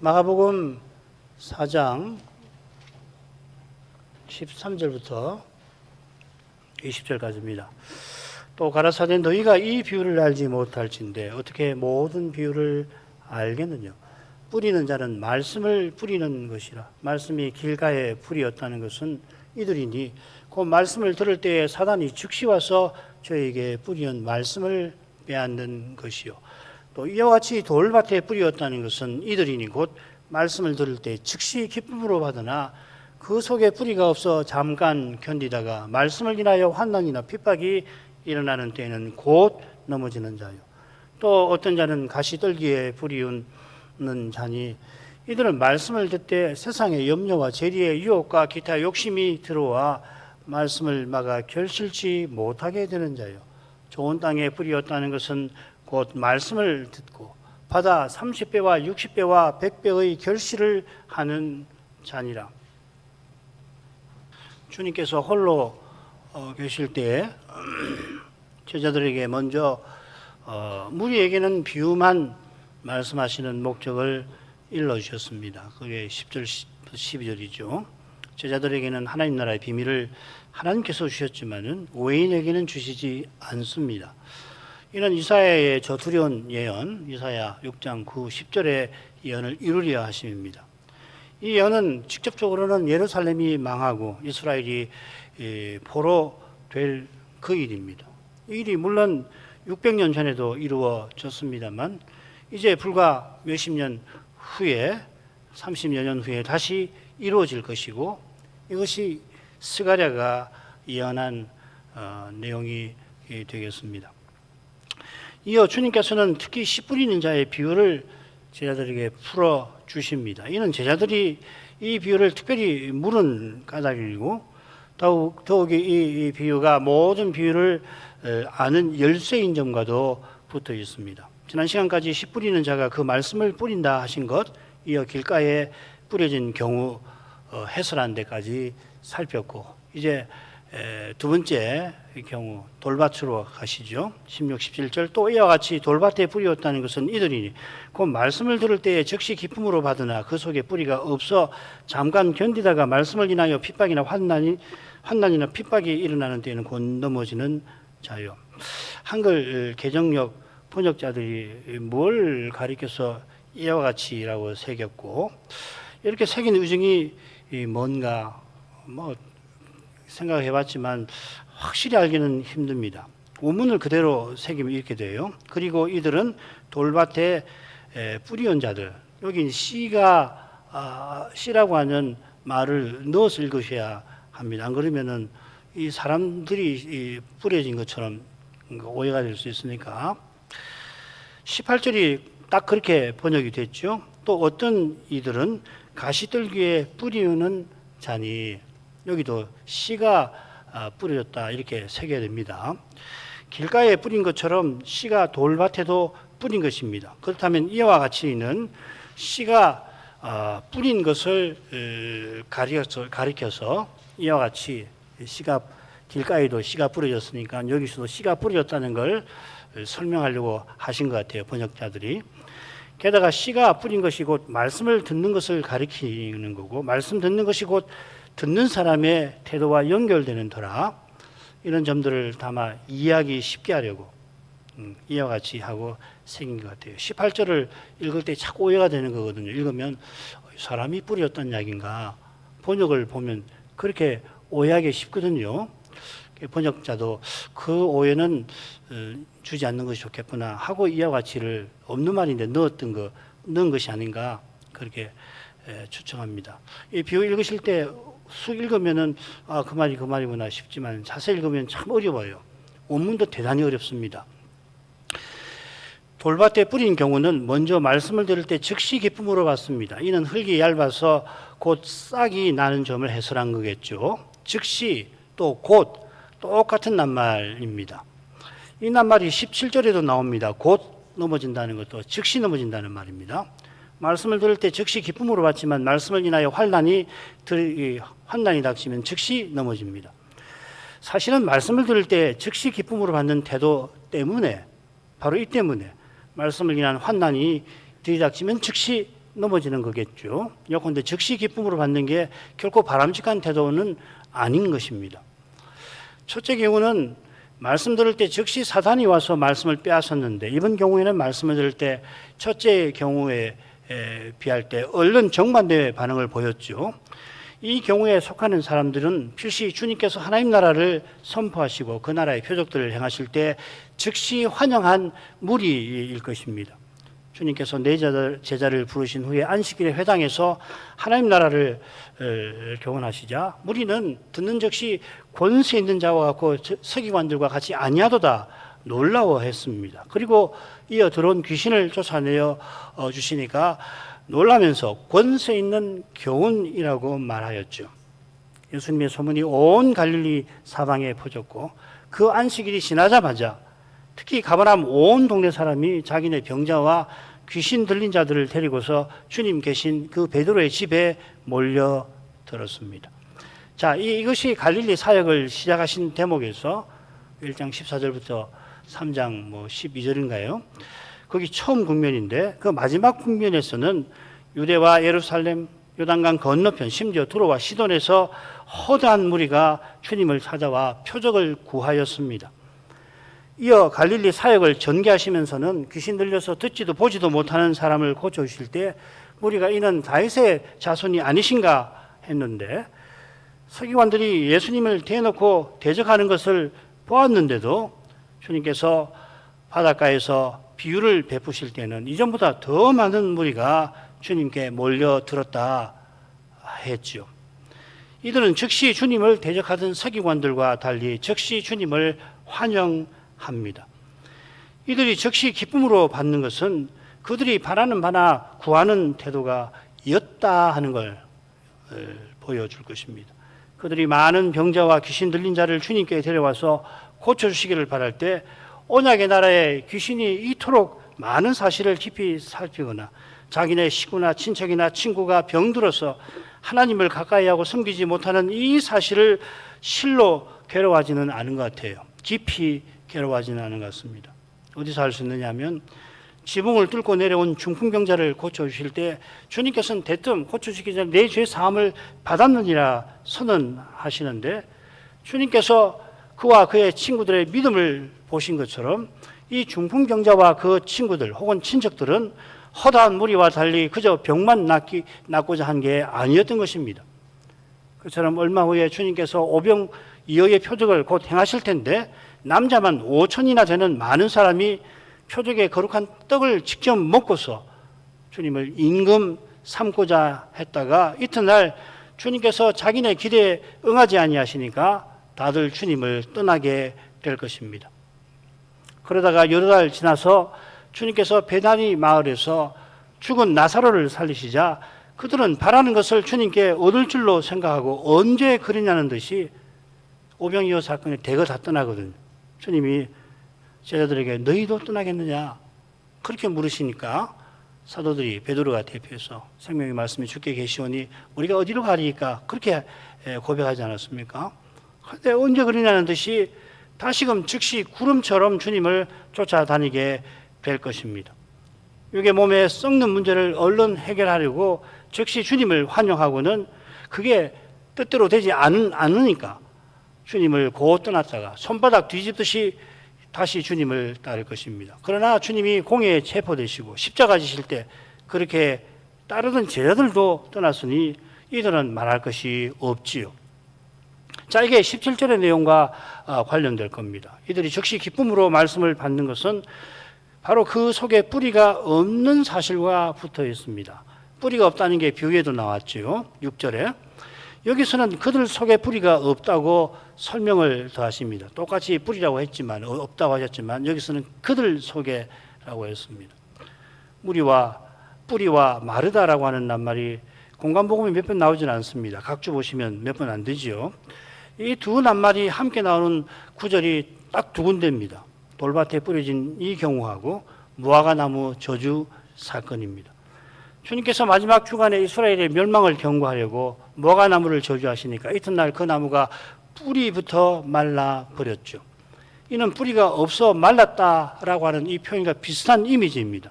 마가복음 4장 13절부터 20절까지입니다. 또 가라사대 너희가 이 비유를 알지 못할진대 어떻게 모든 비유를 알겠느냐. 뿌리는 자는 말씀을 뿌리는 것이라. 말씀이 길가에 뿌리였다는 것은 이들이니 그 말씀을 들을 때에 사단이 즉시 와서 저에게 뿌리는 말씀을 빼앗는 것이요. 또 이와 같이 돌밭에 뿌리였다는 것은 이들이니 곧 말씀을 들을 때 즉시 기쁨으로 받으나 그 속에 뿌리가 없어 잠깐 견디다가 말씀을 인하여 환난이나 핍박이 일어나는 때에는 곧 넘어지는 자요. 또 어떤 자는 가시떨기에 뿌리는 자니 이들은 말씀을 듣되 세상의 염려와 재리의 유혹과 기타 욕심이 들어와 말씀을 막아 결실치 못하게 되는 자요. 좋은 땅에 뿌리였다는 것은 곧 말씀을 듣고 받아 30배와 60배와 100배의 결실을 하는 자니라. 주님께서 홀로 계실 때 제자들에게 먼저 무리에게는 비유만 말씀하시는 목적을 일러주셨습니다. 그게 10절 12절이죠. 제자들에게는 하나님 나라의 비밀을 하나님께서 주셨지만은 외인에게는 주시지 않습니다. 이는 이사야의 저 두려운 예언, 이사야 6장 9, 10절의 예언을 이루려 하심입니다. 이 예언은 직접적으로는 예루살렘이 망하고 이스라엘이 포로 될 그 일입니다. 이 일이 물론 600년 전에도 이루어졌습니다만 이제 불과 몇십 년 후에 30여 년 후에 다시 이루어질 것이고 이것이 스가랴가 예언한 내용이 되겠습니다. 이어 주님께서는 특히 씨 뿌리는 자의 비유를 제자들에게 풀어 주십니다. 이는 제자들이 이 비유를 특별히 물은 까닭이고 더욱이 이 비유가 모든 비유를 아는 열쇠인 점과도 붙어 있습니다. 지난 시간까지 씨 뿌리는 자가 그 말씀을 뿌린다 하신 것, 이어 길가에 뿌려진 경우 해설한 데까지 살폈고 이제 두 번째 경우 돌밭으로 가시죠. 16, 17절 또 이와 같이 돌밭에 뿌리였다는 것은 이들이니 곧 말씀을 들을 때에 즉시 기쁨으로 받으나 그 속에 뿌리가 없어 잠깐 견디다가 말씀을 인하여 핍박이나 환난이나 핍박이 일어나는 때에는 곧 넘어지는 자요. 한글 개정역 번역자들이 뭘 가리켜서 이와 같이라고 새겼고 이렇게 새긴 의중이 뭔가 생각해봤지만 확실히 알기는 힘듭니다. 원문을 그대로 새기면 이렇게 돼요. 그리고 이들은 돌밭에 뿌리온 자들. 여기 씨라고 하는 말을 넣어서 읽으셔야 합니다. 안 그러면은 이 사람들이 뿌려진 것처럼 오해가 될 수 있으니까 18절이 딱 그렇게 번역이 됐죠. 또 어떤 이들은 가시떨기에 뿌리는 자니 여기도 씨가 뿌려졌다 이렇게 새겨야 됩니다. 길가에 뿌린 것처럼 씨가 돌밭에도 뿌린 것입니다. 그렇다면 이와 같이는 씨가 뿌린 것을 가리켜서 이와 같이 씨가 길가에도 씨가 뿌려졌으니까 여기서도 씨가 뿌려졌다는 걸 설명하려고 하신 것 같아요. 번역자들이. 게다가 씨가 뿌린 것이 곧 말씀을 듣는 것을 가리키는 거고 말씀 듣는 것이 곧 듣는 사람의 태도와 연결되는 터라 이런 점들을 담아 이해하기 쉽게 하려고 이와 같이 하고 생긴 것 같아요. 18절을 읽을 때 자꾸 오해가 되는 거거든요. 읽으면 사람이 뿌렸던 이야기인가 번역을 보면 그렇게 오해하기 쉽거든요. 번역자도 그 오해는 주지 않는 것이 좋겠구나 하고 이와 같이를 없는 말인데 넣은 것이 아닌가 그렇게 추정합니다. 이 비유 읽으실 때 쑥 읽으면은 그 말이구나 싶지만 자세히 읽으면 참 어려워요. 원문도 대단히 어렵습니다. 돌밭에 뿌린 경우는 먼저 말씀을 들을 때 즉시 기쁨으로 받습니다. 이는 흙이 얇아서 곧 싹이 나는 점을 해설한 거겠죠. 즉시 또 곧 똑같은 낱말입니다. 이 낱말이 17절에도 나옵니다. 곧 넘어진다는 것도 즉시 넘어진다는 말입니다. 말씀을 들을 때 즉시 기쁨으로 받지만 말씀을 인하여 환난이 닥치면 즉시 넘어집니다. 사실은 말씀을 들을 때 즉시 기쁨으로 받는 태도 때문에 바로 이 때문에 말씀을 인한 환난이 들이닥치면 즉시 넘어지는 거겠죠. 요컨대 즉시 기쁨으로 받는 게 결코 바람직한 태도는 아닌 것입니다. 첫째 경우는 말씀 들을 때 즉시 사단이 와서 말씀을 빼앗았는데, 이번 경우에는 말씀을 들을 때 첫째 경우에 비할 때 얼른 정반대의 반응을 보였죠. 이 경우에 속하는 사람들은 필시 주님께서 하나님 나라를 선포하시고 그 나라의 표적들을 행하실 때 즉시 환영한 무리일 것입니다. 주님께서 내 제자를 부르신 후에 안식일에 회당에서 하나님 나라를 교훈하시자 무리는 듣는 즉시 권세 있는 자와 같고 서기관들과 같이 아니하도다 놀라워했습니다. 그리고 이어 들어온 귀신을 쫓아내어 주시니까 놀라면서 권세 있는 교훈이라고 말하였죠. 예수님의 소문이 온 갈릴리 사방에 퍼졌고 그 안식일이 지나자마자 특히 가버나움 온 동네 사람이 자기네 병자와 귀신 들린 자들을 데리고서 주님 계신 그 베드로의 집에 몰려들었습니다. 자, 이것이 갈릴리 사역을 시작하신 대목에서 1장 14절부터 3장 12절인가요? 거기 처음 국면인데 그 마지막 국면에서는 유대와 예루살렘, 요단강 건너편, 심지어 두로와 시돈에서 허다한 무리가 주님을 찾아와 표적을 구하였습니다. 이어 갈릴리 사역을 전개하시면서는 귀신 들려서 듣지도 보지도 못하는 사람을 고쳐주실 때 무리가 이는 다윗의 자손이 아니신가 했는데, 서기관들이 예수님을 대놓고 대적하는 것을 보았는데도 주님께서 바닷가에서 비유를 베푸실 때는 이전보다 더 많은 무리가 주님께 몰려들었다 했죠. 이들은 즉시 주님을 대적하던 서기관들과 달리 즉시 주님을 환영합니다. 이들이 즉시 기쁨으로 받는 것은 그들이 바라는 바나 구하는 태도가 였다 하는 걸 보여줄 것입니다. 그들이 많은 병자와 귀신 들린 자를 주님께 데려와서 고쳐주시기를 바랄 때 언약의 나라에 귀신이 이토록 많은 사실을 깊이 살피거나 자기네 식구나 친척이나 친구가 병들어서 하나님을 가까이 하고 섬기지 못하는 이 사실을 실로 괴로워하지는 않은 것 같아요. 깊이 괴로워하지는 않은 것 같습니다. 어디서 할 수 있느냐 하면 지붕을 뚫고 내려온 중풍병자를 고쳐주실 때 주님께서는 대뜸 고쳐주시기 전에 내 죄 사함을 받았느니라 선언하시는데, 주님께서 그와 그의 친구들의 믿음을 보신 것처럼 이 중풍병자와 그 친구들 혹은 친척들은 허다한 무리와 달리 그저 병만 낫고자 한 게 아니었던 것입니다. 그처럼 얼마 후에 주님께서 오병이어의 표적을 곧 행하실 텐데 남자만 5천이나 되는 많은 사람이 표적의 거룩한 떡을 직접 먹고서 주님을 임금 삼고자 했다가 이튿날 주님께서 자기네 기대에 응하지 아니하시니까 다들 주님을 떠나게 될 것입니다. 그러다가 여러 달 지나서 주님께서 베다니 마을에서 죽은 나사로를 살리시자 그들은 바라는 것을 주님께 얻을 줄로 생각하고 언제 그러냐는 듯이 오병이어 사건이 대거 다 떠나거든요. 주님이 제자들에게 너희도 떠나겠느냐 그렇게 물으시니까 사도들이 베드로가 대표해서 생명의 말씀이 주께 계시오니 우리가 어디로 가리까 그렇게 고백하지 않았습니까? 그런데 언제 그러냐는 듯이 다시금 즉시 구름처럼 주님을 쫓아다니게 될 것입니다. 이게 몸에 썩는 문제를 얼른 해결하려고 즉시 주님을 환영하고는 그게 뜻대로 되지 않으니까 주님을 곧 떠났다가 손바닥 뒤집듯이 다시 주님을 따를 것입니다. 그러나 주님이 공회에 체포되시고 십자가 지실 때 그렇게 따르던 제자들도 떠났으니 이들은 말할 것이 없지요. 자, 이게 17절의 내용과 관련될 겁니다. 이들이 즉시 기쁨으로 말씀을 받는 것은 바로 그 속에 뿌리가 없는 사실과 붙어 있습니다. 뿌리가 없다는 게 비유에도 나왔죠. 6절에. 여기서는 그들 속에 뿌리가 없다고 설명을 더하십니다. 똑같이 뿌리라고 했지만 없다고 하셨지만 여기서는 그들 속에라고 했습니다. 뿌리와 마르다라고 하는 낱말이 공간복음에 몇 번 나오지는 않습니다. 각주 보시면 몇 번 안 되지요. 이 두 낱말이 함께 나오는 구절이 딱 두 군데입니다. 돌밭에 뿌려진 이 경우하고 무화과나무 저주 사건입니다. 주님께서 마지막 주간에 이스라엘의 멸망을 경고하려고 무화과나무를 저주하시니까 이튿날 그 나무가 뿌리부터 말라버렸죠. 이는 뿌리가 없어 말랐다라고 하는 이 표현과 비슷한 이미지입니다.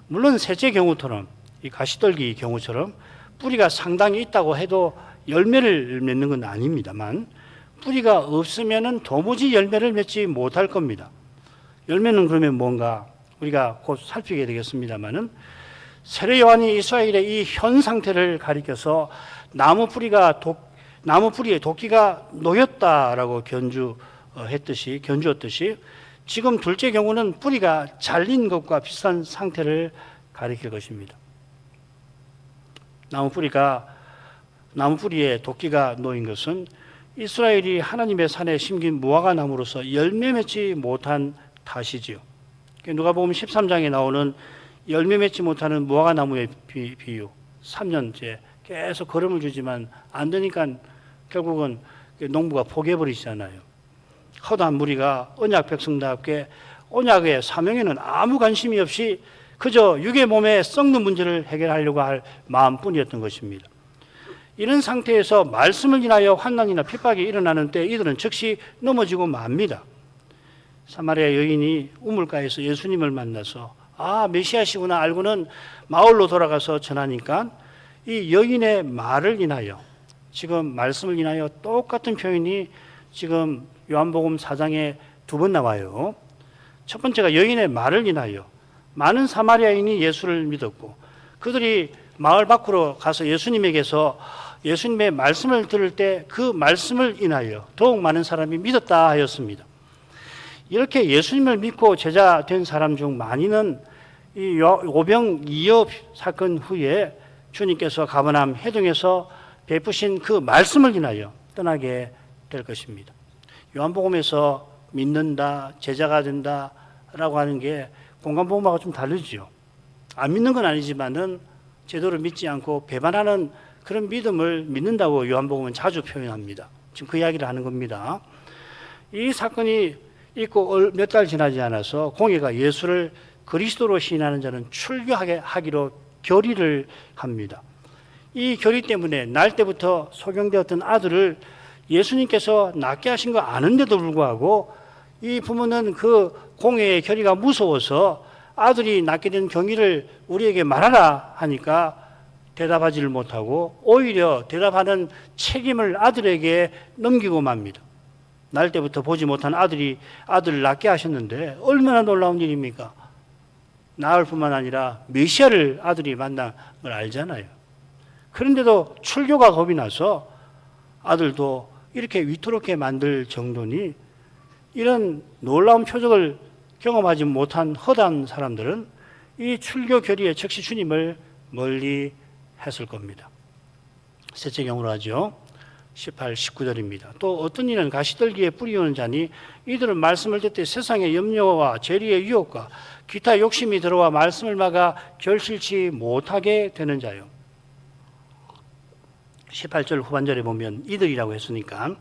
물론 셋째 경우처럼 이 가시떨기 경우처럼 뿌리가 상당히 있다고 해도 열매를 맺는 건 아닙니다만 뿌리가 없으면은 도무지 열매를 맺지 못할 겁니다. 열매는 그러면 뭔가 우리가 곧 살피게 되겠습니다만은 세례 요한이 이스라엘의 이 현 상태를 가리켜서 나무 뿌리에 도끼가 놓였다라고 견주었듯이 지금 둘째 경우는 뿌리가 잘린 것과 비슷한 상태를 가리킬 것입니다. 나무 뿌리에 도끼가 놓인 것은 이스라엘이 하나님의 산에 심긴 무화과 나무로서 열매 맺지 못한 탓이지요. 누가복음 13장에 나오는 열매 맺지 못하는 무화과 나무의 비유. 3년째 계속 걸음을 주지만 안 되니까 결국은 농부가 포기해버리시잖아요. 허다한 무리가 언약 백성답게 언약의 사명에는 아무 관심이 없이 그저 육의 몸에 썩는 문제를 해결하려고 할 마음뿐이었던 것입니다. 이런 상태에서 말씀을 인하여 환난이나 핍박이 일어나는 때 이들은 즉시 넘어지고 맙니다. 사마리아 여인이 우물가에서 예수님을 만나서 메시아시구나 알고는 마을로 돌아가서 전하니까 이 여인의 말을 인하여 지금 말씀을 인하여 똑같은 표현이 지금 요한복음 4장에 2번 나와요. 첫 번째가 여인의 말을 인하여 많은 사마리아인이 예수를 믿었고 그들이 마을 밖으로 가서 예수님에게서 예수님의 말씀을 들을 때 그 말씀을 인하여 더욱 많은 사람이 믿었다 하였습니다. 이렇게 예수님을 믿고 제자 된 사람 중 많이는 이 오병 이어 사건 후에 주님께서 가버나움 해동에서 베푸신 그 말씀을 인하여 떠나게 될 것입니다. 요한복음에서 믿는다, 제자가 된다라고 하는 게 공간복음하고 좀 다르죠. 안 믿는 건 아니지만은 제대로 믿지 않고 배반하는 그런 믿음을 믿는다고 요한복음은 자주 표현합니다. 지금 그 이야기를 하는 겁니다. 이 사건이 있고 몇 달 지나지 않아서 공회가 예수를 그리스도로 시인하는 자는 출교하기로 결의를 합니다. 이 결의 때문에 날 때부터 소경되었던 아들을 예수님께서 낳게 하신 거 아는데도 불구하고 이 부모는 그 공회의 결의가 무서워서 아들이 낳게 된 경위를 우리에게 말하라 하니까 대답하지를 못하고 오히려 대답하는 책임을 아들에게 넘기고 맙니다. 날 때부터 보지 못한 아들을 낳게 하셨는데 얼마나 놀라운 일입니까? 낳을 뿐만 아니라 메시아를 아들이 만난 걸 알잖아요. 그런데도 출교가 겁이 나서 아들도 이렇게 위태롭게 만들 정도니 이런 놀라운 표적을 경험하지 못한 허다한 사람들은 이 출교 결의에 즉시 주님을 멀리 했을 겁니다. 셋째 경우로 하죠. 18, 19절입니다. 또 어떤 이는 가시떨기에 뿌리 오는 자니 이들은 말씀을 듣되 세상의 염려와 재리의 유혹과 기타 욕심이 들어와 말씀을 막아 결실치 못하게 되는 자요. 18절 후반절에 보면 이들이라고 했으니까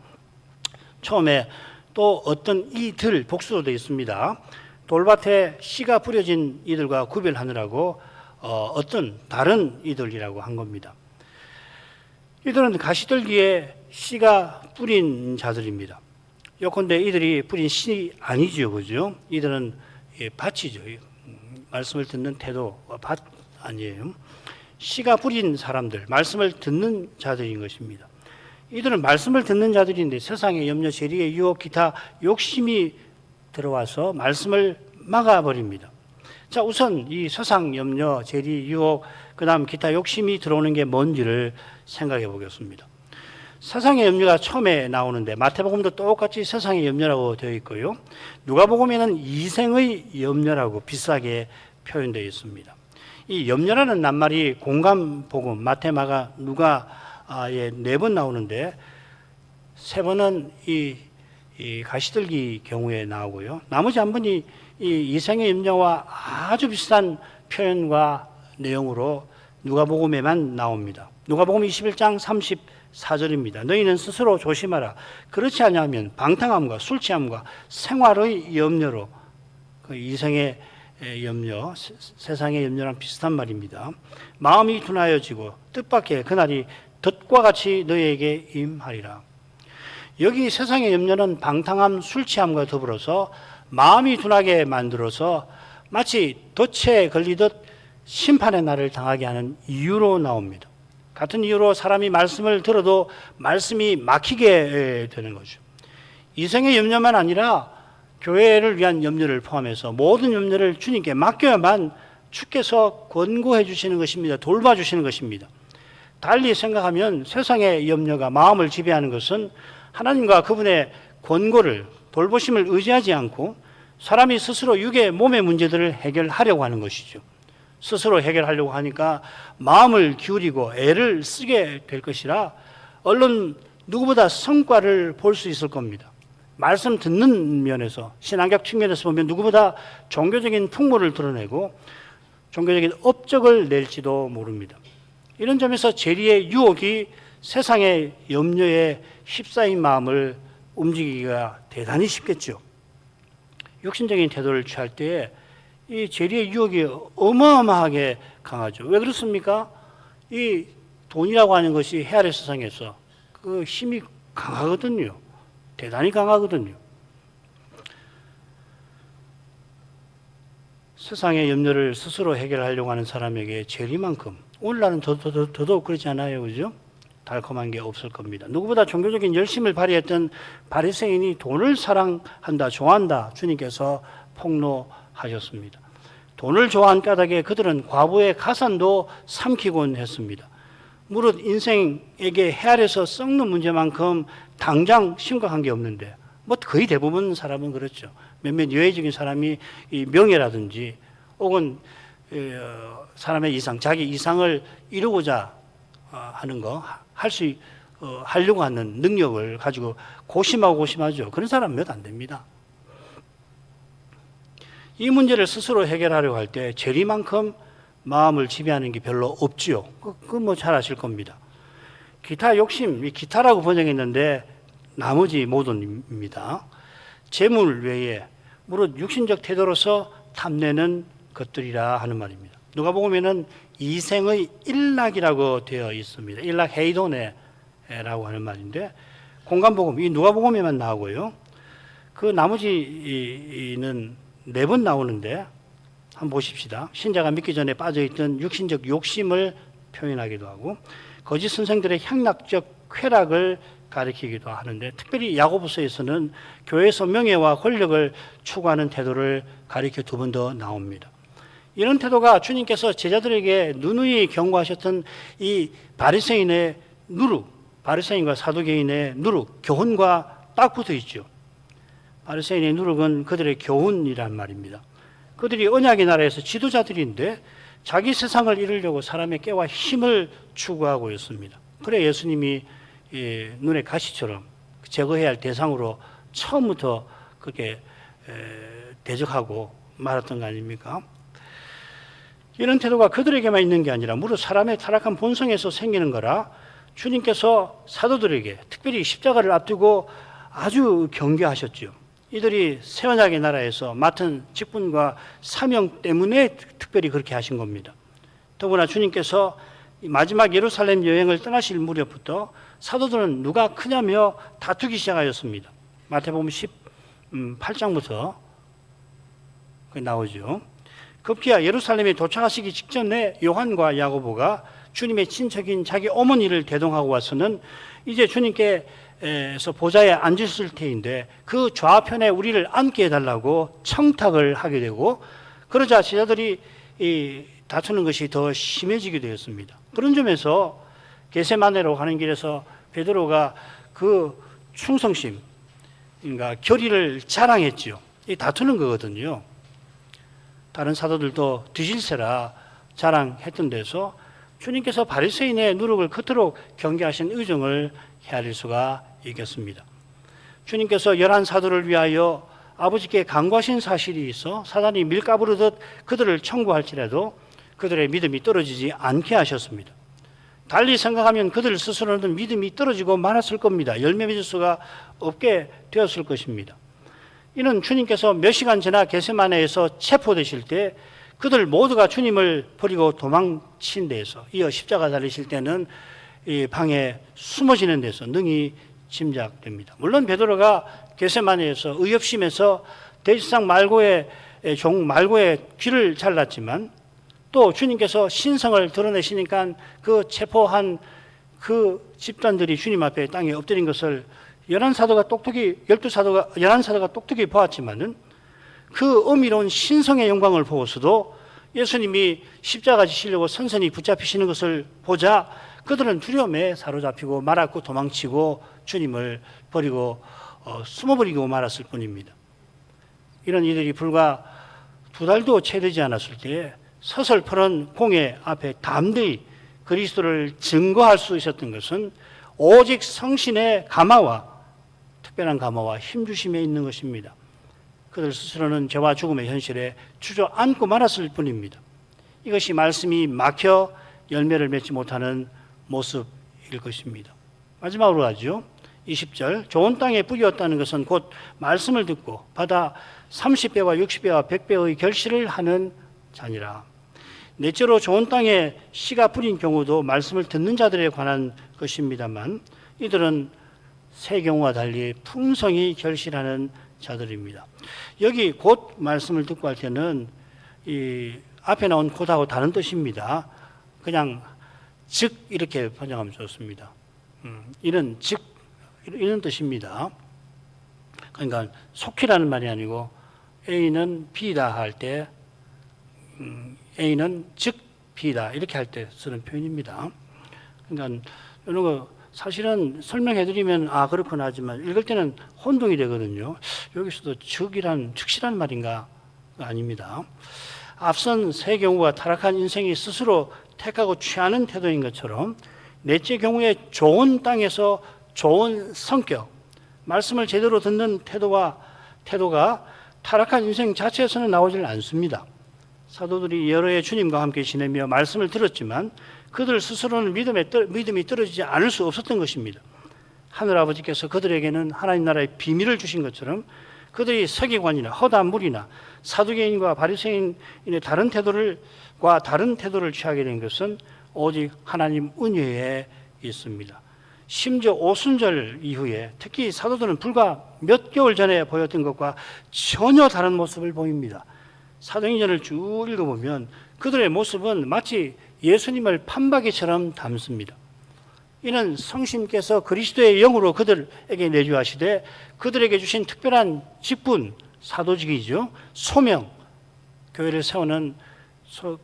처음에 또 어떤 이들 복수로 되어 있습니다. 돌밭에 씨가 뿌려진 이들과 구별하느라고 어떤 다른 이들이라고 한 겁니다. 이들은 가시떨기에 씨가 뿌린 자들입니다. 요컨대 이들이 뿌린 씨 아니죠, 그죠? 이들은 밭이죠. 말씀을 듣는 태도, 밭 아니에요. 씨가 뿌린 사람들, 말씀을 듣는 자들인 것입니다. 이들은 말씀을 듣는 자들인데 세상의 염려, 재리의 유혹, 기타 욕심이 들어와서 말씀을 막아버립니다. 자, 우선 이 세상 염려, 재리, 유혹, 그 다음 기타 욕심이 들어오는 게 뭔지를 생각해 보겠습니다. 세상의 염려가 처음에 나오는데 마태복음도 똑같이 세상의 염려라고 되어 있고요. 누가복음에는 이생의 염려라고 비싸게 표현되어 있습니다. 이 염려라는 낱말이 공감복음, 마태, 마가, 누가에 4번 나오는데 3번은 이 가시떨기 경우에 나오고요. 나머지 한 번이 이 이생의 염려와 아주 비슷한 표현과 내용으로 누가복음에만 나옵니다. 누가복음 21장 34절입니다. 너희는 스스로 조심하라. 그렇지 않으면 방탕함과 술 취함과 생활의 염려로 그 이생의 염려, 세상의 염려랑 비슷한 말입니다. 마음이 둔하여지고 뜻밖의 그날이 덫과 같이 너희에게 임하리라. 여기 세상의 염려는 방탕함, 술 취함과 더불어서 마음이 둔하게 만들어서 마치 덫에 걸리듯 심판의 날을 당하게 하는 이유로 나옵니다. 같은 이유로 사람이 말씀을 들어도 말씀이 막히게 되는 거죠. 이생의 염려만 아니라 교회를 위한 염려를 포함해서 모든 염려를 주님께 맡겨야만 주께서 권고해 주시는 것입니다. 돌봐주시는 것입니다. 달리 생각하면 세상의 염려가 마음을 지배하는 것은 하나님과 그분의 권고를, 돌보심을 의지하지 않고 사람이 스스로 육의 몸의 문제들을 해결하려고 하는 것이죠. 스스로 해결하려고 하니까 마음을 기울이고 애를 쓰게 될 것이라 얼른 누구보다 성과를 볼 수 있을 겁니다. 말씀 듣는 면에서, 신앙적 측면에서 보면 누구보다 종교적인 풍모를 드러내고 종교적인 업적을 낼지도 모릅니다. 이런 점에서 재리의 유혹이 세상의 염려에 휩싸인 마음을 움직이기가 대단히 쉽겠죠. 육신적인 태도를 취할 때에 이 재리의 유혹이 어마어마하게 강하죠. 왜 그렇습니까? 이 돈이라고 하는 것이 헤아릴 세상에서 그 힘이 강하거든요. 대단히 강하거든요. 세상의 염려를 스스로 해결하려고 하는 사람에게 재리만큼, 오늘날은 더더욱 그렇지 않아요, 그죠? 달콤한 게 없을 겁니다. 누구보다 종교적인 열심을 발휘했던 바리새인이 돈을 사랑한다, 좋아한다, 주님께서 폭로하셨습니다. 돈을 좋아한 까닭에 그들은 과부의 가산도 삼키곤 했습니다. 무릇 인생에게 헤아려서 썩는 문제만큼 당장 심각한 게 없는데, 뭐 거의 대부분 사람은 그렇죠. 몇몇 예외적인 사람이 이 명예라든지 혹은 사람의 이상, 자기 이상을 이루고자 하는 거, 하려고 하는 능력을 가지고 고심하죠. 그런 사람 몇 안 됩니다. 이 문제를 스스로 해결하려고 할 때 재리만큼 마음을 지배하는 게 별로 없지요. 그건 뭐 잘 아실 겁니다. 기타 욕심, 이 기타라고 번역했는데 나머지 모든입니다. 재물 외에 무릇 육신적 태도로서 탐내는 것들이라 하는 말입니다. 누가복음에는 이생의 일락이라고 되어 있습니다. 일락 헤이도네라고 하는 말인데 공간복음, 이 누가복음에만 나오고요. 그 나머지는 4번 나오는데 한번 보십시다. 신자가 믿기 전에 빠져있던 육신적 욕심을 표현하기도 하고 거짓 선생들의 향락적 쾌락을 가리키기도 하는데 특별히 야고보서에서는 교회에서 명예와 권력을 추구하는 태도를 가리켜 2번 더 나옵니다. 이런 태도가 주님께서 제자들에게 누누이 경고하셨던 이 바리새인의 누룩, 바리새인과 사두개인의 누룩, 교훈과 딱 붙어 있죠. 바리새인의 누룩은 그들의 교훈이란 말입니다. 그들이 언약의 나라에서 지도자들인데 자기 세상을 이루려고 사람의 깨와 힘을 추구하고 있습니다. 그래 예수님이 눈의 가시처럼 제거해야 할 대상으로 처음부터 그렇게 대적하고 말았던 거 아닙니까? 이런 태도가 그들에게만 있는 게 아니라 무릇 사람의 타락한 본성에서 생기는 거라 주님께서 사도들에게 특별히 십자가를 앞두고 아주 경계하셨죠. 이들이 새 언약의 나라에서 맡은 직분과 사명 때문에 특별히 그렇게 하신 겁니다. 더구나 주님께서 마지막 예루살렘 여행을 떠나실 무렵부터 사도들은 누가 크냐며 다투기 시작하였습니다. 마태복음 18장부터 나오죠. 급기야 예루살렘에 도착하시기 직전에 요한과 야고보가 주님의 친척인 자기 어머니를 대동하고 와서는 이제 주님께서 보좌에 앉으실 테인데 그 좌편에 우리를 앉게 해달라고 청탁을 하게 되고 그러자 제자들이 다투는 것이 더 심해지게 되었습니다. 그런 점에서 게세마네로 가는 길에서 베드로가 그 충성심, 그러니까 결의를 자랑했죠. 이 다투는 거거든요. 다른 사도들도 뒤질세라 자랑했던 데서 주님께서 바리새인의 누룩을 그토록 경계하신 의정을 헤아릴 수가 있겠습니다. 주님께서 11사도를 위하여 아버지께 간구하신 사실이 있어 사단이 밀가부르듯 그들을 청구할지라도 그들의 믿음이 떨어지지 않게 하셨습니다. 달리 생각하면 그들 스스로는 믿음이 떨어지고 말았을 겁니다. 열매 맺을 수가 없게 되었을 것입니다. 이는 주님께서 몇 시간 지나 게세마네에서 체포되실 때 그들 모두가 주님을 버리고 도망친 데에서 이어 십자가 달리실 때는 이 방에 숨어지는 데서 능히 짐작됩니다. 물론 베드로가 게세마네에서 의협심에서 돼지상 말고의 종 말고의 귀를 잘랐지만 또 주님께서 신성을 드러내시니까 그 체포한 그 집단들이 주님 앞에 땅에 엎드린 것을 11사도가 똑똑히 보았지만은 그 의미로운 신성의 영광을 보고서도 예수님이 십자가 지시려고 선선히 붙잡히시는 것을 보자 그들은 두려움에 사로잡히고 말았고 도망치고 주님을 버리고 숨어버리고 말았을 뿐입니다. 이런 이들이 불과 2달도 채 되지 않았을 때에 서슬퍼런 공회 앞에 담대히 그리스도를 증거할 수 있었던 것은 오직 성신의 감화와 특별한 감화와 힘주심에 있는 것입니다. 그들 스스로는 죄와 죽음의 현실에 주저앉고 말았을 뿐입니다. 이것이 말씀이 막혀 열매를 맺지 못하는 모습일 것입니다. 마지막으로 하죠. 20절 좋은 땅에 뿌렸다는 것은 곧 말씀을 듣고 받아 30배와 60배와 100배의 결실을 하는 자니라. 넷째로 좋은 땅에 씨가 뿌린 경우도 말씀을 듣는 자들에 관한 것입니다만 이들은 새 경우와 달리 풍성히 결실하는 자들입니다. 여기 곧 말씀을 듣고 할 때는 이 앞에 나온 곧하고 다른 뜻입니다. 그냥 즉 이렇게 번역하면 좋습니다. 이는 즉 이런 뜻입니다. 그러니까 속히라는 말이 아니고 A는 B다 할 때 A는 즉 B다 이렇게 할 때 쓰는 표현입니다. 그러니까 이런 거 사실은 설명해드리면 그렇구나 하지만 읽을 때는 혼동이 되거든요. 여기서도 즉시란 말인가? 아닙니다. 앞선 세 경우가 타락한 인생이 스스로 택하고 취하는 태도인 것처럼 넷째 경우에 좋은 땅에서 좋은 성격, 말씀을 제대로 듣는 태도가 타락한 인생 자체에서는 나오질 않습니다. 사도들이 여러 해 주님과 함께 지내며 말씀을 들었지만 그들 스스로는 믿음이 떨어지지 않을 수 없었던 것입니다. 하늘아버지께서 그들에게는 하나님 나라의 비밀을 주신 것처럼 그들이 서기관이나 허다물이나 사두개인과 바리새인의 다른 태도를 취하게 된 것은 오직 하나님 은혜에 있습니다. 심지어 오순절 이후에 특히 사도들은 불과 몇 개월 전에 보였던 것과 전혀 다른 모습을 보입니다. 사도행전을 쭉 읽어보면 그들의 모습은 마치 예수님을 판박이처럼 닮습니다. 이는 성신께서 그리스도의 영으로 그들에게 내주하시되 그들에게 주신 특별한 직분, 사도직이죠. 소명, 교회를 세우는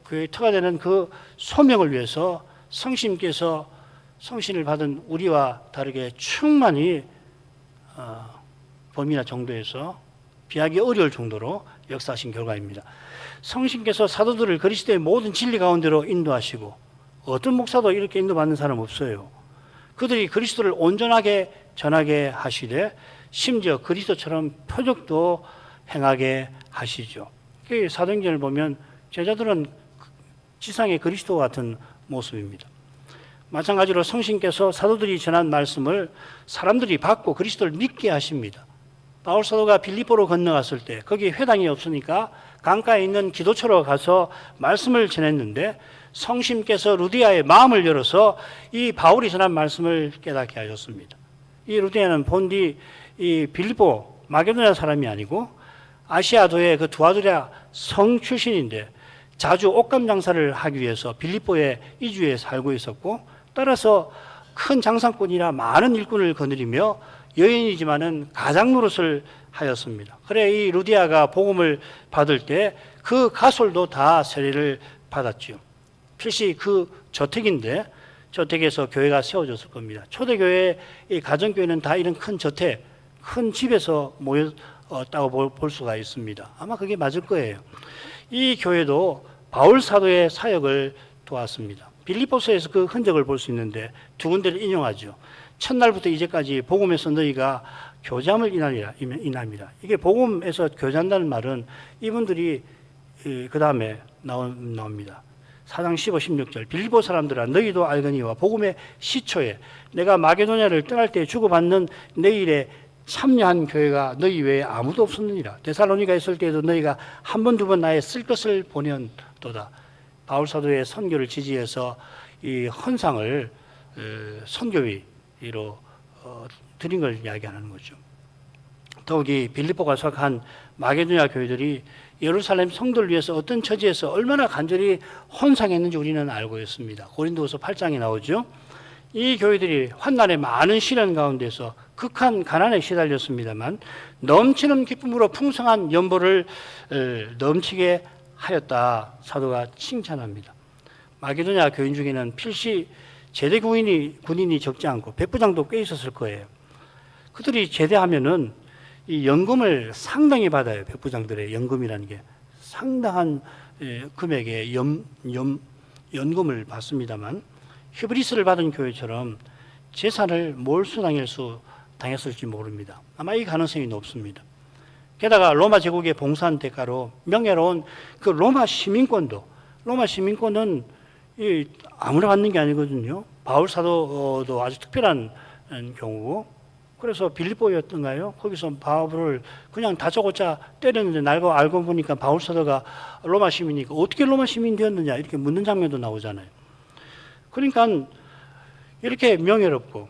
교회의 터가 되는 그 소명을 위해서 성신께서 성신을 받은 우리와 다르게 충만히 범위나 정도에서 비하기 어려울 정도로 역사하신 결과입니다. 성신께서 사도들을 그리스도의 모든 진리 가운데로 인도하시고 어떤 목사도 이렇게 인도받는 사람 없어요. 그들이 그리스도를 온전하게 전하게 하시되 심지어 그리스도처럼 표적도 행하게 하시죠. 사도행전을 보면 제자들은 지상의 그리스도 같은 모습입니다. 마찬가지로 성신께서 사도들이 전한 말씀을 사람들이 받고 그리스도를 믿게 하십니다. 바울 사도가 빌립보로 건너갔을 때 거기 회당이 없으니까 강가에 있는 기도처로 가서 말씀을 전했는데 성신께서 루디아의 마음을 열어서 이 바울이 전한 말씀을 깨닫게 하셨습니다. 이 루디아는 본디 이 빌립보 마게도냐 사람이 아니고 아시아도의 그 두아두랴 성 출신인데 자주 옷감 장사를 하기 위해서 빌립보에 이주해 살고 있었고 따라서 큰 장사꾼이라 많은 일꾼을 거느리며 여인이지만은 가장 노릇을 하였습니다. 그래 이 루디아가 복음을 받을 때 그 가솔도 다 세례를 받았지요. 필시 그 저택인데 저택에서 교회가 세워졌을 겁니다. 초대교회 이 가정교회는 다 이런 큰 저택, 큰 집에서 모였다고 볼 수가 있습니다. 아마 그게 맞을 거예요. 이 교회도 바울 사도의 사역을 도왔습니다. 빌립보서에서 그 흔적을 볼 수 있는데 두 군데를 인용하죠. 첫날부터 이제까지 복음에서 너희가 교제함을 인합니다. 이게 복음에서 교제한다는 말은 이분들이 그 다음에 나옵니다. 4장 15, 16절 빌립보 사람들아 너희도 알거니와 복음의 시초에 내가 마게도냐를 떠날 때 주고받는 내 일에 참여한 교회가 너희 외에 아무도 없었느니라. 데살로니가 있을 때에도 너희가 한 번 두 번 나의 쓸 것을 보낸도다. 바울 사도의 선교를 지지해서 이 헌상을 선교위로 드린 걸 이야기하는 거죠. 더욱이 빌립보가 속한 마게도냐 교회들이 예루살렘 성도를 위해서 어떤 처지에서 얼마나 간절히 헌상했는지 우리는 알고 있습니다. 고린도후서 8장에 나오죠. 이 교회들이 환난의 많은 시련 가운데서 극한 가난에 시달렸습니다만 넘치는 기쁨으로 풍성한 연보를 넘치게 하였다. 사도가 칭찬합니다. 마게도냐 교인 중에는 필시 제대 군인이 적지 않고 백부장도 꽤 있었을 거예요. 그들이 제대하면은 이 연금을 상당히 받아요. 백부장들의 연금이라는 게 상당한 금액의 연금을 받습니다만 히브리스를 받은 교회처럼 재산을 몰수당했을지 모릅니다. 아마 이 가능성이 높습니다. 게다가 로마 제국의 봉사한 대가로 명예로운 그 로마 시민권은 아무나 받는 게 아니거든요. 바울 사도도 아주 특별한 경우고, 그래서 빌립보였던가요? 거기서 바울을 그냥 다짜고짜 때렸는데 알고 보니까 바울 사도가 로마 시민이니까 어떻게 로마 시민 되었느냐 이렇게 묻는 장면도 나오잖아요. 그러니까 이렇게 명예롭고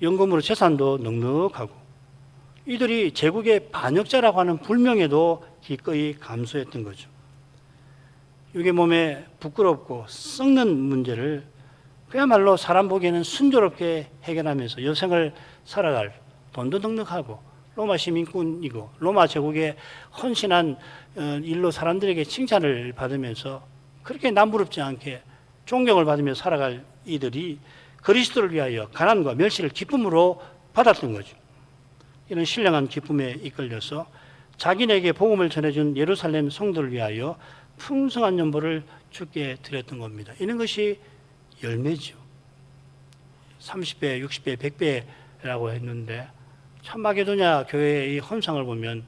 연금으로 재산도 넉넉하고 이들이 제국의 반역자라고 하는 불명예도 기꺼이 감수했던 거죠. 육의 몸에 부끄럽고 썩는 문제를 그야말로 사람 보기에는 순조롭게 해결하면서 여생을 살아갈 돈도 넉넉하고 로마 시민군이고 로마 제국에 헌신한 일로 사람들에게 칭찬을 받으면서 그렇게 남부럽지 않게 존경을 받으며 살아갈 이들이 그리스도를 위하여 가난과 멸시를 기쁨으로 받았던 거죠. 이런 신령한 기쁨에 이끌려서 자기네에게 복음을 전해준 예루살렘 성도를 위하여 풍성한 연보를 주께 드렸던 겁니다. 이런 것이 열매죠. 30배, 60배, 100배라고 했는데 참 마게도냐 교회의 이 헌상을 보면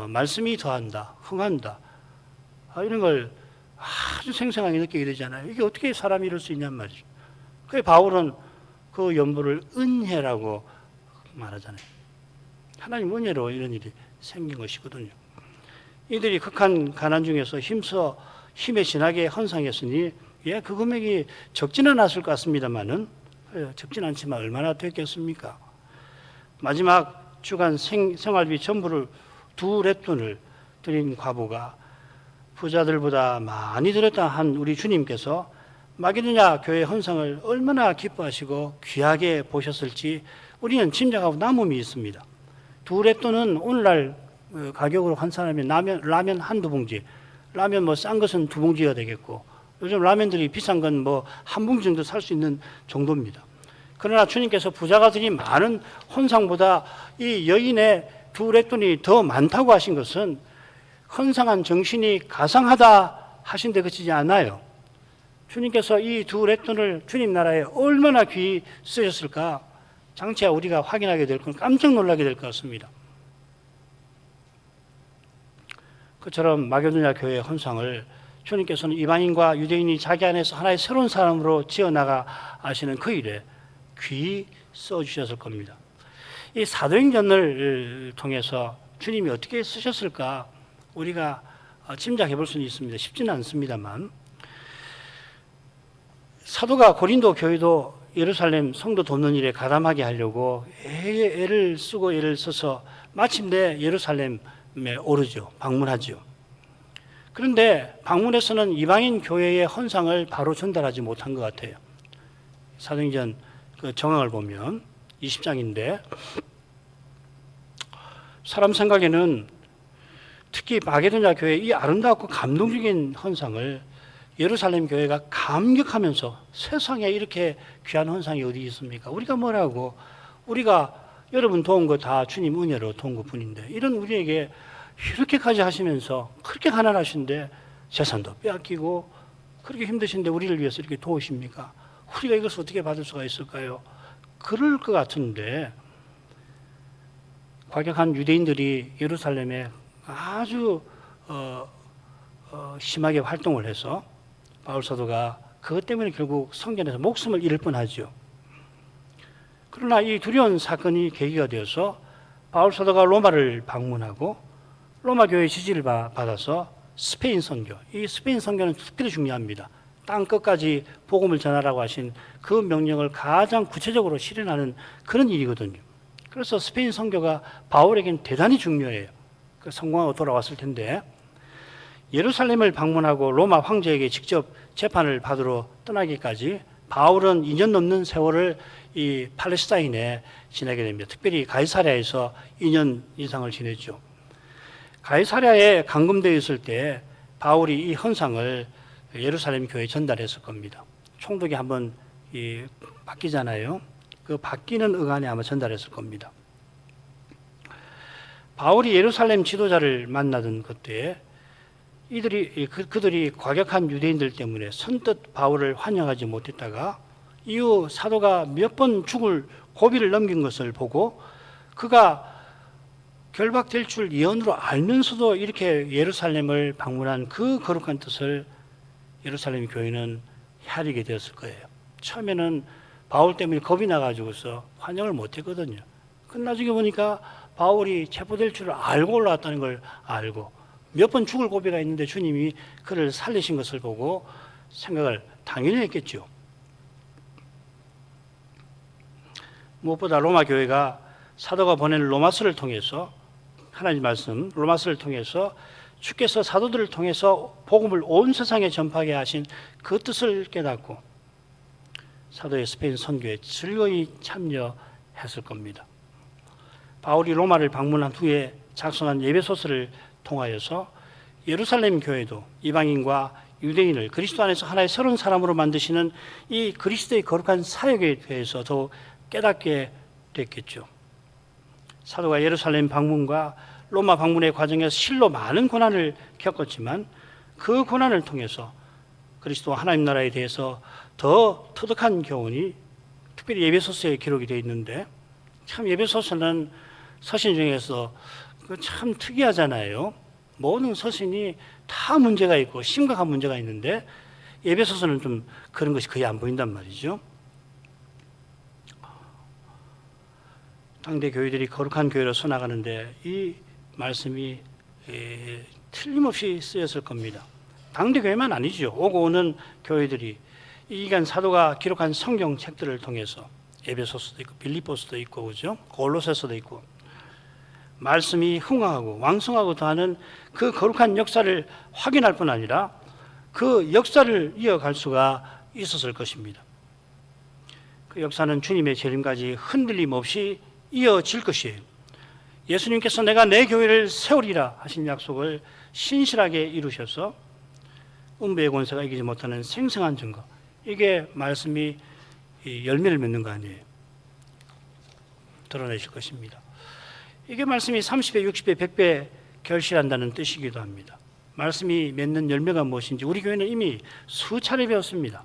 말씀이 더한다, 흥한다 이런 걸 아주 생생하게 느끼게 되잖아요. 이게 어떻게 사람이 이럴 수 있냔 말이죠. 그래서 바울은 그 연보를 은혜라고 말하잖아요. 하나님 은혜로 이런 일이 생긴 것이거든요. 이들이 극한 가난 중에서 힘에 진하게 헌상했으니 그 금액이 적지는 않았을 것 같습니다만은 적진 않지만 얼마나 됐겠습니까? 마지막 주간 생활비 전부를 2렙돈을 드린 과부가 부자들보다 많이 드렸다 한 우리 주님께서 마게도냐 교회 헌상을 얼마나 기뻐하시고 귀하게 보셨을지 우리는 짐작하고 남음이 있습니다. 2렙돈은 오늘날 가격으로 환산하면 라면 한두 봉지, 라면 싼 것은 2봉지가 되겠고 요즘 라면들이 비싼 건 한 봉지 정도 살 수 있는 정도입니다. 그러나 주님께서 부자가 드린 많은 헌상보다 이 여인의 2렙돈이 더 많다고 하신 것은 헌상한 정신이 가상하다 하신데 그치지 않아요. 주님께서 이 2렙돈을 주님 나라에 얼마나 귀히 쓰셨을까 장차 우리가 확인하게 될 건 깜짝 놀라게 될 것 같습니다. 그처럼 마게도냐 교회의 헌상을 주님께서는 이방인과 유대인이 자기 안에서 하나의 새로운 사람으로 지어나가 하시는 그 일에 귀히 써주셨을 겁니다. 이 사도행전을 통해서 주님이 어떻게 쓰셨을까 우리가 짐작해 볼 수는 있습니다. 쉽지는 않습니다만 사도가 고린도 교회도 예루살렘 성도 돕는 일에 가담하게 하려고 애를 쓰고 애를 써서 마침내 예루살렘에 오르죠. 방문하죠. 그런데 방문해서는 이방인 교회의 헌상을 바로 전달하지 못한 것 같아요. 사도행전 그 정황을 보면 20장인데 사람 생각에는 특히 마게도냐 교회의 이 아름답고 감동적인 헌상을 예루살렘 교회가 감격하면서 세상에 이렇게 귀한 헌상이 어디 있습니까? 우리가 뭐라고 우리가 여러분 도운 거 다 주님 은혜로 도운 것뿐인데 이런 우리에게 이렇게까지 하시면서 그렇게 가난하신데 재산도 빼앗기고 그렇게 힘드신데 우리를 위해서 이렇게 도우십니까? 우리가 이것을 어떻게 받을 수가 있을까요? 그럴 것 같은데 과격한 유대인들이 예루살렘에 아주 심하게 활동을 해서 바울 사도가 그것 때문에 결국 성전에서 목숨을 잃을 뻔하죠. 그러나 이 두려운 사건이 계기가 되어서 바울 사도가 로마를 방문하고 로마 교회의 지지를 받아서 스페인 선교, 이 스페인 선교는 특별히 중요합니다. 땅 끝까지 복음을 전하라고 하신 그 명령을 가장 구체적으로 실현하는 그런 일이거든요. 그래서 스페인 선교가 바울에게는 대단히 중요해요. 성공하고 돌아왔을 텐데 예루살렘을 방문하고 로마 황제에게 직접 재판을 받으러 떠나기까지 바울은 2년 넘는 세월을 이 팔레스타인에 지내게 됩니다. 특별히 가이사랴에서 2년 이상을 지냈죠. 가이사랴에 감금되어 있을 때 바울이 이 헌상을 예루살렘 교회에 전달했을 겁니다. 총독이 한번 바뀌잖아요. 그 바뀌는 의간에 아마 전달했을 겁니다. 바울이 예루살렘 지도자를 만나던 그때 그들이 과격한 유대인들 때문에 선뜻 바울을 환영하지 못했다가 이후 사도가 몇 번 죽을 고비를 넘긴 것을 보고 그가 결박될 줄 예언으로 알면서도 이렇게 예루살렘을 방문한 그 거룩한 뜻을 예루살렘 교회는 헤아리게 되었을 거예요. 처음에는 바울 때문에 겁이 나가지고서 환영을 못했거든요. 나중에 보니까 바울이 체포될 줄 알고 올라왔다는 걸 알고 몇 번 죽을 고비가 있는데 주님이 그를 살리신 것을 보고 생각을 당연히 했겠죠. 무엇보다 로마 교회가 사도가 보낸 로마서를 통해서 하나님 말씀 로마서를 통해서 주께서 사도들을 통해서 복음을 온 세상에 전파하게 하신 그 뜻을 깨닫고 사도의 스페인 선교에 즐거이 참여했을 겁니다. 바울이 로마를 방문한 후에 작성한 예배소서를 통하여서 예루살렘 교회도 이방인과 유대인을 그리스도 안에서 하나의 새로운 사람으로 만드시는 이 그리스도의 거룩한 사역에 대해서 더 깨닫게 됐겠죠. 사도가 예루살렘 방문과 로마 방문의 과정에서 실로 많은 고난을 겪었지만 그 고난을 통해서 그리스도 하나님 나라에 대해서 더 터득한 교훈이 특별히 예배소서에 기록이 되어 있는데 참 예배소서는 서신 중에서 참 특이하잖아요. 모든 서신이 다 문제가 있고 심각한 문제가 있는데 예배소서는 좀 그런 것이 거의 안 보인단 말이죠. 당대 교회들이 거룩한 교회로 서나가는데 이 말씀이 틀림없이 쓰였을 겁니다. 당대 교회만 아니죠. 오고 오는 교회들이 이 기간 사도가 기록한 성경 책들을 통해서 에베소서도 있고 빌립보서도 있고 그죠? 골로새서도 있고 말씀이 흥황하고 왕성하고 더하는 그 거룩한 역사를 확인할 뿐 아니라 그 역사를 이어갈 수가 있었을 것입니다. 그 역사는 주님의 재림까지 흔들림 없이 이어질 것이에요. 예수님께서 내가 내 교회를 세우리라 하신 약속을 신실하게 이루셔서 음부의 권세가 이기지 못하는 생생한 증거, 이게 말씀이 열매를 맺는 거 아니에요. 드러내실 것입니다. 이게 말씀이 30배, 60배, 100배 결실한다는 뜻이기도 합니다. 말씀이 맺는 열매가 무엇인지 우리 교회는 이미 수차례 배웠습니다.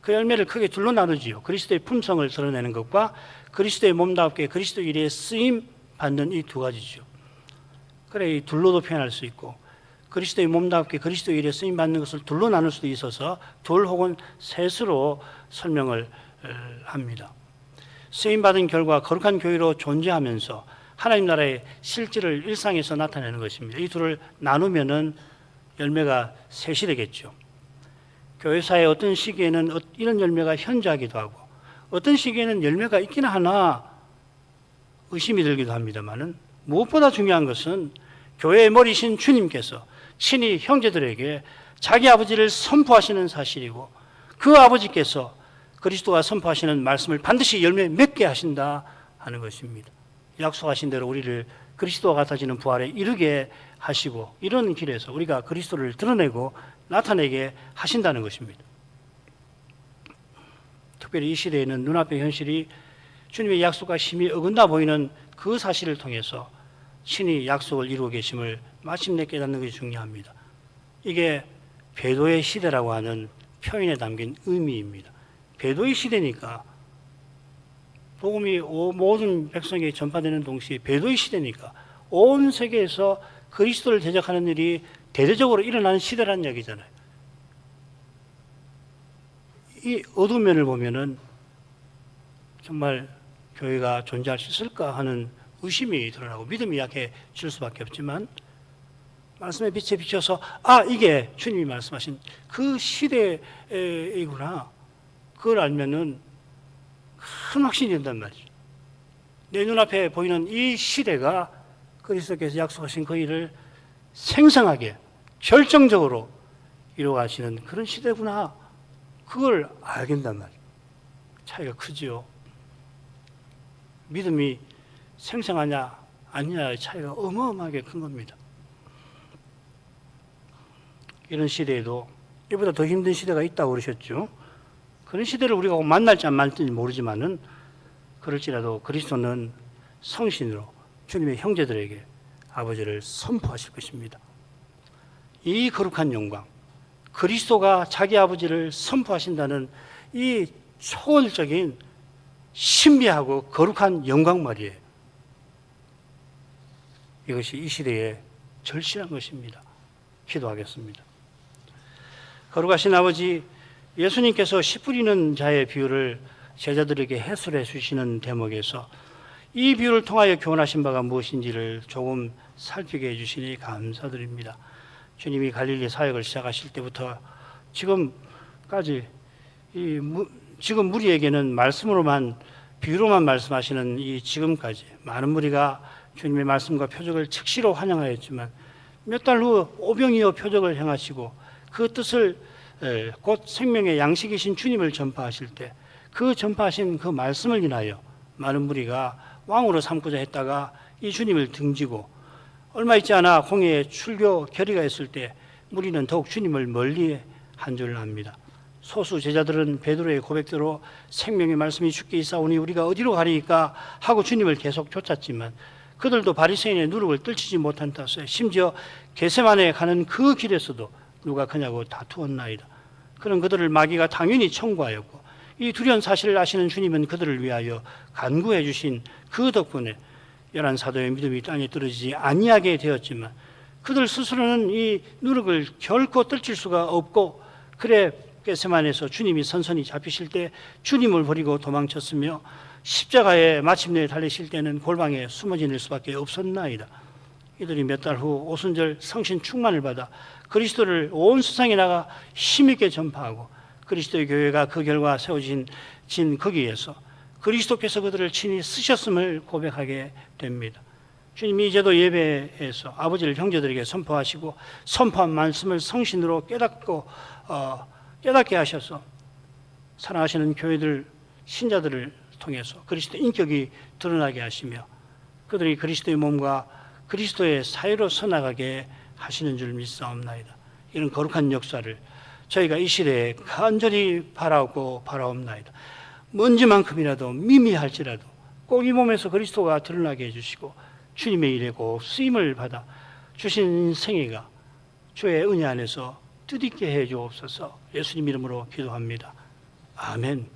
그 열매를 크게 둘로 나누지요. 그리스도의 품성을 드러내는 것과 그리스도의 몸답게 그리스도 일에 쓰임 받는 이 두 가지죠. 그래, 이 둘로도 표현할 수 있고 그리스도의 몸답게 그리스도 일에 쓰임 받는 것을 둘로 나눌 수도 있어서 둘 혹은 셋으로 설명을 합니다. 쓰임 받은 결과 거룩한 교회로 존재하면서 하나님 나라의 실질을 일상에서 나타내는 것입니다. 이 둘을 나누면은 열매가 셋이 되겠죠. 교회사의 어떤 시기에는 이런 열매가 현저하기도 하고 어떤 시기에는 열매가 있긴 하나 의심이 들기도 합니다만은 무엇보다 중요한 것은 교회의 머리신 주님께서 친히 형제들에게 자기 아버지를 선포하시는 사실이고 그 아버지께서 그리스도가 선포하시는 말씀을 반드시 열매 맺게 하신다 하는 것입니다. 약속하신 대로 우리를 그리스도와 같아지는 부활에 이르게 하시고 이런 길에서 우리가 그리스도를 드러내고 나타내게 하신다는 것입니다. 특별히 이 시대에는 눈앞의 현실이 주님의 약속과 심히 어긋나 보이는 그 사실을 통해서 친히 약속을 이루고 계심을 마침내 깨닫는 것이 중요합니다. 이게 배도의 시대라고 하는 표현에 담긴 의미입니다. 배도의 시대니까 복음이 모든 백성에게 전파되는 동시에 배도의 시대니까 온 세계에서 그리스도를 대적하는 일이 대대적으로 일어나는 시대라는 얘기잖아요. 이 어두운 면을 보면은 정말 교회가 존재할 수 있을까 하는 의심이 드러나고 믿음이 약해질 수밖에 없지만 말씀의 빛에 비춰서 이게 주님이 말씀하신 그 시대이구나. 그걸 알면은 큰 확신이 된단 말이죠. 내 눈앞에 보이는 이 시대가 그리스도께서 약속하신 그 일을 생생하게 결정적으로 이루어가시는 그런 시대구나. 그걸 알겠단 말이에요. 차이가 크지요. 믿음이 생생하냐 아니냐의 차이가 어마어마하게 큰 겁니다. 이런 시대에도 이보다 더 힘든 시대가 있다고 그러셨죠. 그런 시대를 우리가 만날지 안 만날지 모르지만은 그럴지라도 그리스도는 성신으로 주님의 형제들에게 아버지를 선포하실 것입니다. 이 거룩한 영광, 그리스도가 자기 아버지를 선포하신다는 이 초월적인 신비하고 거룩한 영광 말이에요. 이것이 이 시대에 절실한 것입니다. 기도하겠습니다. 거룩하신 아버지, 예수님께서 씨 뿌리는 자의 비유를 제자들에게 해설해 주시는 대목에서 이 비유를 통하여 교훈하신 바가 무엇인지를 조금 살피게 해주시니 감사드립니다. 주님이 갈릴리 사역을 시작하실 때부터 지금까지 지금 무리에게는 말씀으로만 비유로만 말씀하시는 이 지금까지 많은 무리가 주님의 말씀과 표적을 즉시로 환영하였지만 몇 달 후 오병이어 표적을 행하시고 그 뜻을 곧 생명의 양식이신 주님을 전파하실 때 그 전파하신 그 말씀을 인하여 많은 무리가 왕으로 삼고자 했다가 이 주님을 등지고 얼마 있지 않아 홍해에 출교 결의가 있을 때 무리는 더욱 주님을 멀리 한 줄 압니다. 소수 제자들은 베드로의 고백대로 생명의 말씀이 주께 있사오니 우리가 어디로 가리까 하고 주님을 계속 쫓았지만 그들도 바리새인의 누룩을 떨치지 못한 탓에 심지어 겟세마네에 가는 그 길에서도 누가 그냐고 다투었나이다. 그런 그들을 마귀가 당연히 청구하였고 이 두려운 사실을 아시는 주님은 그들을 위하여 간구해 주신 그 덕분에 11 사도의 믿음이 땅에 떨어지지 아니하게 되었지만 그들 스스로는 이 누룩을 결코 떨칠 수가 없고 그래 겟세마네에서 주님이 선선히 잡히실 때 주님을 버리고 도망쳤으며 십자가에 마침내 달리실 때는 골방에 숨어 지낼 수밖에 없었나이다. 이들이 몇 달 후 오순절 성신 충만을 받아 그리스도를 온 세상에 나가 힘있게 전파하고 그리스도의 교회가 그 결과 세워진 거기에서 그리스도께서 그들을 친히 쓰셨음을 고백하게 됩니다. 주님이 이제도 예배에서 아버지를 형제들에게 선포하시고 선포한 말씀을 성신으로 깨닫게 하셔서 사랑하시는 교회들 신자들을 통해서 그리스도의 인격이 드러나게 하시며 그들이 그리스도의 몸과 그리스도의 사회로 서나가게 하시는 줄 믿사옵나이다. 이런 거룩한 역사를 저희가 이 시대에 간절히 바라옵나이다. 먼지만큼이라도 미미할지라도 꼭 이 몸에서 그리스도가 드러나게 해주시고 주님의 일에 꼭 쓰임을 받아 주신 생애가 주의 은혜 안에서 뜻있게 해 주옵소서. 예수님 이름으로 기도합니다. 아멘.